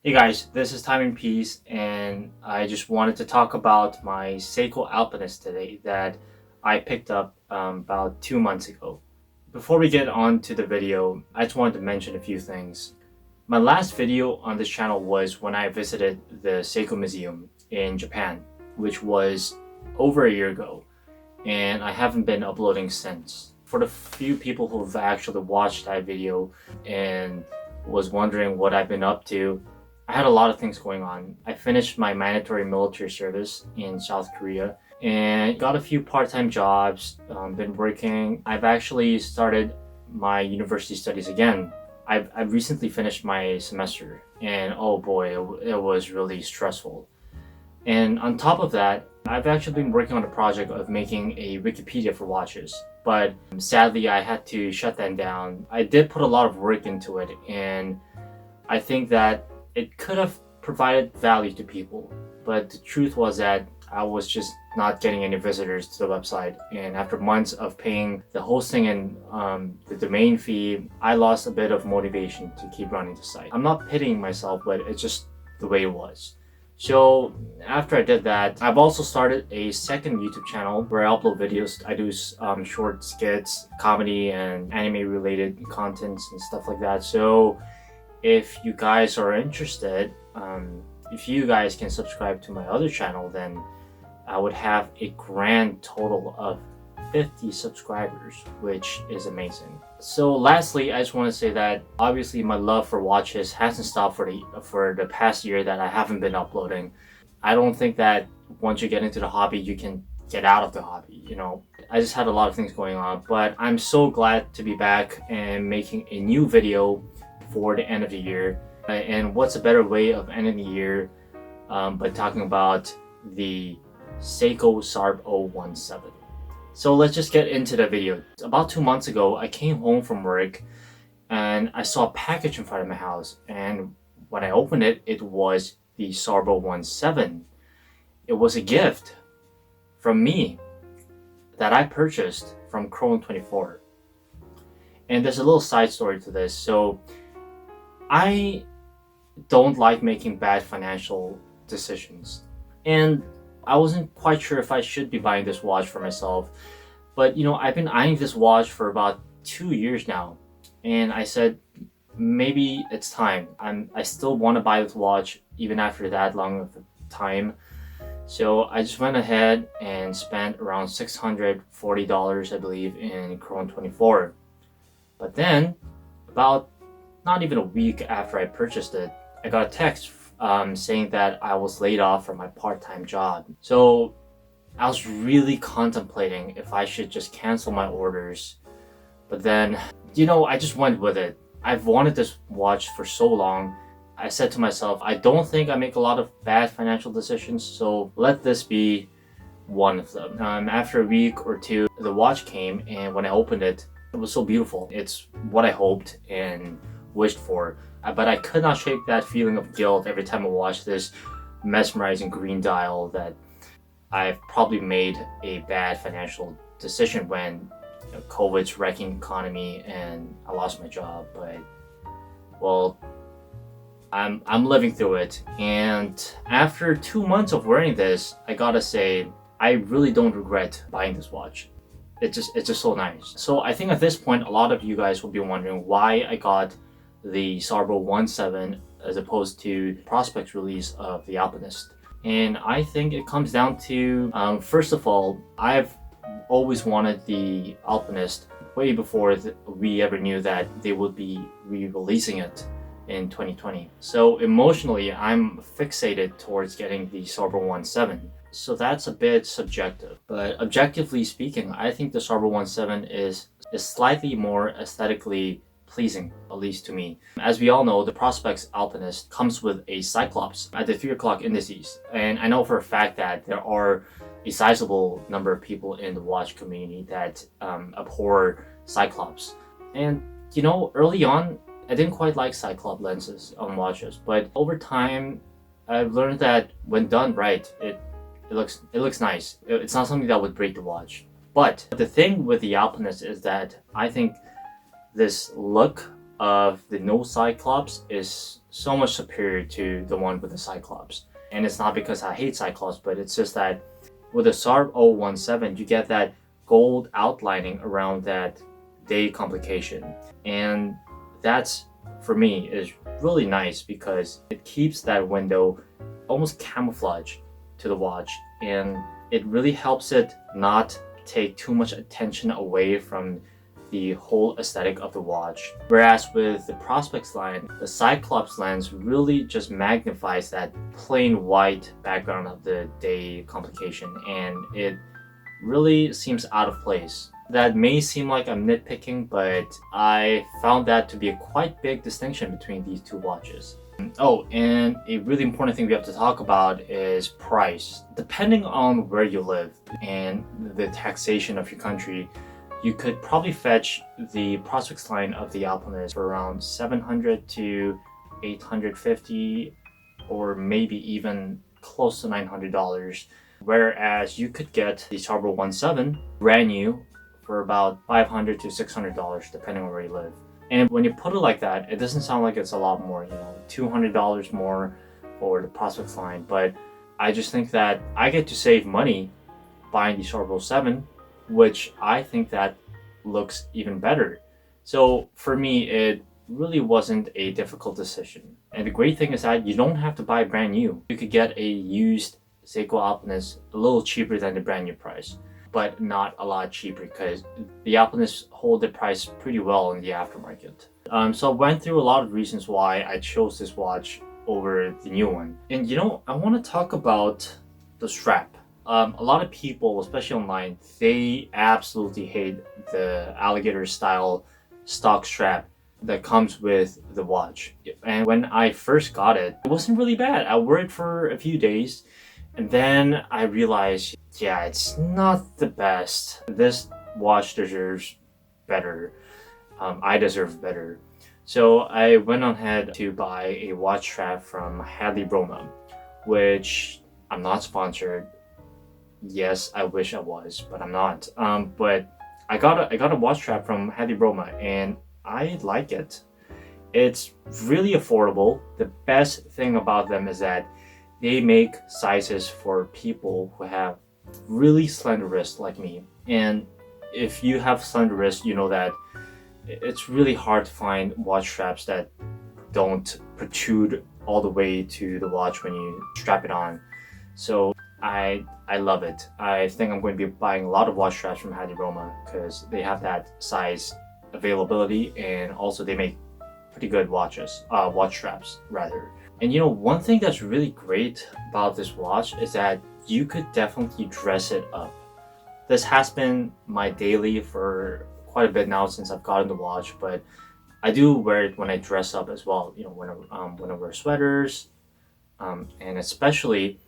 Hey guys, this is Time and Peace, and I just wanted to talk about my Seiko Alpinist today that I picked up about 2 months ago. Before we get on to the video, I just wanted to mention a few things. My last video on this channel was when I visited the Seiko Museum in Japan, which was over a year ago, and I haven't been uploading since. For the few people who've actually watched that video and was wondering what I've been up to, I had a lot of things going on. I finished my mandatory military service in South Korea and got a few part-time jobs, been working. I've actually started my university studies again. I've recently finished my semester, and oh boy, it was really stressful. And on top of that, I've actually been working on a project of making a Wikipedia for watches, but sadly I had to shut that down. I did put a lot of work into it, and I think that it could have provided value to people, but the truth was that I was just not getting any visitors to the website, and after months of paying the hosting and the domain fee, I lost a bit of motivation to keep running the site. I'm not pitying myself, but it's just the way it was. So after I did that, I've also started a second YouTube channel where I upload videos. I do short skits, comedy, and anime related contents and stuff like that. So if you guys are interested, if you guys can subscribe to my other channel, then I would have a grand total of 50 subscribers, which is amazing. So lastly, I just want to say that obviously my love for watches hasn't stopped for the past year that I haven't been uploading. I don't think that once you get into the hobby, you can get out of the hobby, you know. I just had a lot of things going on, but I'm so glad to be back and making a new video for the end of the year. And what's a better way of ending the year by talking about the Seiko Sarb017. So let's just get into the video. About 2 months ago, I came home from work and I saw a package in front of my house, and when I opened it, it was the Sarb017. It was a gift from me that I purchased from Chrome24. And there's a little side story to this. So I don't like making bad financial decisions, and I wasn't quite sure if I should be buying this watch for myself, but you know, I've been eyeing this watch for about 2 years now, and I said maybe it's time. I still want to buy this watch even after that long of a time. So I just went ahead and spent around $640, I believe, in Chrome24. But then about not even a week after I purchased it, I got a text saying that I was laid off from my part-time job. So I was really contemplating if I should just cancel my orders. But then, you know, I just went with it. I've wanted this watch for so long. I said to myself, I don't think I make a lot of bad financial decisions, so let this be one of them. After a week or two, the watch came, and when I opened it, it was so beautiful. It's what I hoped and wished for, but I could not shake that feeling of guilt every time I watched this mesmerizing green dial that I've probably made a bad financial decision when, you know, COVID's wrecking economy and I lost my job. But well, I'm living through it, and after 2 months of wearing this, I gotta say I really don't regret buying this watch. It's just so nice. So I think at this point a lot of you guys will be wondering why I got the Sarb017 as opposed to Prospex release of the Alpinist. And I think it comes down to, first of all, I've always wanted the Alpinist way before we ever knew that they would be re-releasing it in 2020. So emotionally, I'm fixated towards getting the Sarb017. So that's a bit subjective, but objectively speaking, I think the Sarb017 is slightly more aesthetically pleasing, at least to me. As we all know, the Prospex Alpinist comes with a Cyclops at the 3 o'clock indices, and I know for a fact that there are a sizable number of people in the watch community that abhor Cyclops. And you know, early on, I didn't quite like Cyclops lenses on watches, but over time, I've learned that when done right, it looks nice. It's not something that would break the watch. But the thing with the Alpinist is that I think this look of the no Cyclops is so much superior to the one with the Cyclops. And it's not because I hate Cyclops, but it's just that with the Sarb017, you get that gold outlining around that day complication. And that's, for me, is really nice because it keeps that window almost camouflage to the watch, and it really helps it not take too much attention away from the whole aesthetic of the watch. Whereas with the Prospex line, the Cyclops lens really just magnifies that plain white background of the day complication, and it really seems out of place. That may seem like I'm nitpicking, but I found that to be a quite big distinction between these two watches. Oh, and a really important thing we have to talk about is price. Depending on where you live and the taxation of your country, you could probably fetch the Prospex line of the Alpinist for around $700 to $850, or maybe even close to $900. Whereas you could get the Sarb017 brand new for about $500 to $600, depending on where you live. And when you put it like that, it doesn't sound like it's a lot more, $200 more for the Prospex line. But I just think that I get to save money buying the Sarb017, which I think that looks even better. So for me, it really wasn't a difficult decision. And the great thing is that you don't have to buy brand new. You could get a used Seiko Alpinist a little cheaper than the brand new price, but not a lot cheaper because the Alpinists hold the price pretty well in the aftermarket. So I went through a lot of reasons why I chose this watch over the new one. And I want to talk about the strap. A lot of people, especially online, they absolutely hate the alligator style stock strap that comes with the watch. And when I first got it, it wasn't really bad. I wore it for a few days, and then I realized, yeah, it's not the best. This watch deserves better. I deserve better. So I went on ahead to buy a watch strap from Hadley Broma, which I'm not sponsored. Yes, I wish I was, but I'm not. But I got a watch strap from Hadley Broma, and I like it. It's really affordable. The best thing about them is that they make sizes for people who have really slender wrists like me. And if you have slender wrists, you know that it's really hard to find watch straps that don't protrude all the way to the watch when you strap it on. So I love it. I think I'm going to be buying a lot of watch straps from Hadley Broma because they have that size availability, and also they make pretty good watch straps rather. And one thing that's really great about this watch is that you could definitely dress it up. This has been my daily for quite a bit now since I've gotten the watch, but I do wear it when I dress up as well. When I wear sweaters, and especially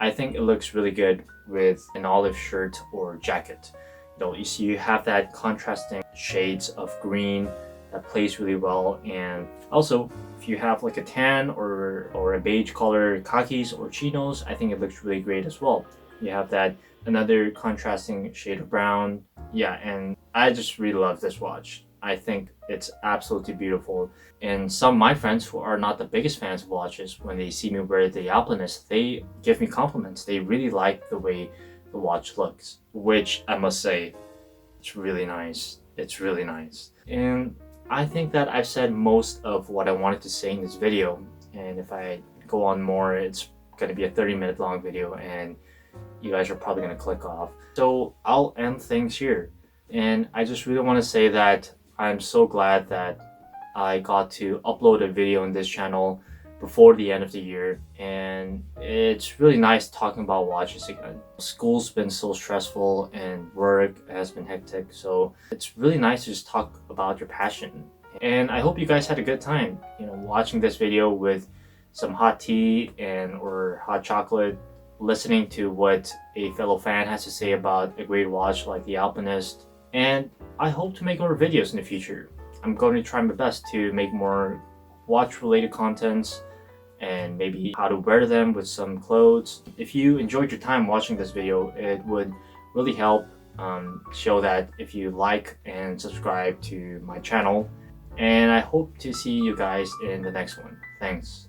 I think it looks really good with an olive shirt or jacket. You see you have that contrasting shades of green that plays really well, and also if you have like a tan or a beige color khakis or chinos, I think it looks really great as well. You have that another contrasting shade of brown. Yeah, and I just really love this watch. I think it's absolutely beautiful. And some of my friends who are not the biggest fans of watches, when they see me wear the Alpinist, they give me compliments. They really like the way the watch looks, which I must say, it's really nice. It's really nice. And I think that I've said most of what I wanted to say in this video. And if I go on more, it's going to be a 30-minute long video, and you guys are probably going to click off. So I'll end things here. And I just really want to say that I'm so glad that I got to upload a video on this channel before the end of the year, and it's really nice talking about watches again. School's been so stressful and work has been hectic, so it's really nice to just talk about your passion. And I hope you guys had a good time, watching this video with some hot tea or hot chocolate, listening to what a fellow fan has to say about a great watch like the Alpinist. And I hope to make more videos in the future. I'm going to try my best to make more watch-related contents and maybe how to wear them with some clothes. If you enjoyed your time watching this video, it would really help show that if you like and subscribe to my channel. And I hope to see you guys in the next one. Thanks.